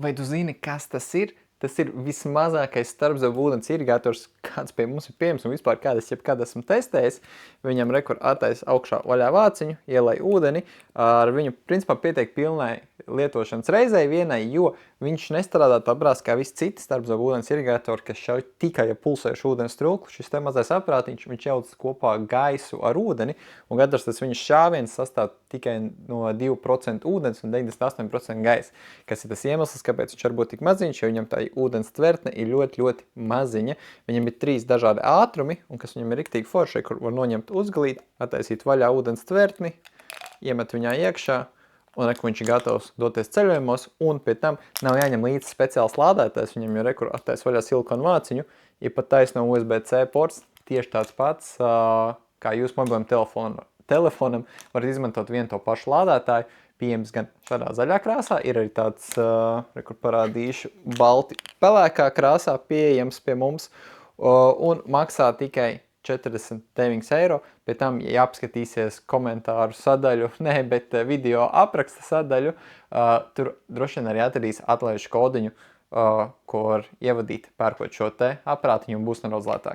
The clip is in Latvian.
vai tu zini, kas tas ir? Tas ir vismazākais starpzavu ūdens irrigators, kāds pie mums ir pieejams un vispār kādas jebkad esmu testējis. Viņam rekur attaisa augšā vaļā vāciņu, ielai ūdeni, ar viņu principā pietiek pilnai lietošanas reizei vienai, jo viņš nestrādā tāprās kā visi citi starpzavu ūdens irrigatori, kas šauj tikai pulsējušu ūdens trūklu. Šis te mazais aparātiņš, viņš jauc kopā gaisu ar ūdeni, un katrs tas viņa šāviens sastāv tikai no 2% ūdens un 98% gaisa, kas ir tas iemesls, kāpēc viņš var būt tik maziņš, jo viņam tā ūdens tvertne ir ļoti, ļoti maziņa. Viņam ir 3 dažādi ātrumi, un kas viņam ir riktīgi forši, kur var noņemt uzglīt, attaisīt vaļā ūdens tvertni, iemet viņā iekšā, un viņš ir gatavs doties ceļojumos, un pie tam nav jāņem līdzi speciāls lādētājs, viņam ir rekur attaisa vaļā silikonu vāciņu, ir pat taisno USB-C ports, tieši tāds pats, kā jūs mobilam telefonam var izmantot vienu to pašu lādētāju, pieejams gan šādā zaļā krāsā, ir arī tāds, kur parādīšu, balti pelēkā krāsā pieejams pie mums, un maksā tikai 49 eiro. Pie tam, ja apskatīsies komentāru sadaļu, bet video apraksta sadaļu, tur droši vien arī atradīs atlaižu kodiņu, ko var ievadīt pērkot šo te aparātiņu un būs nedaudz lētāk.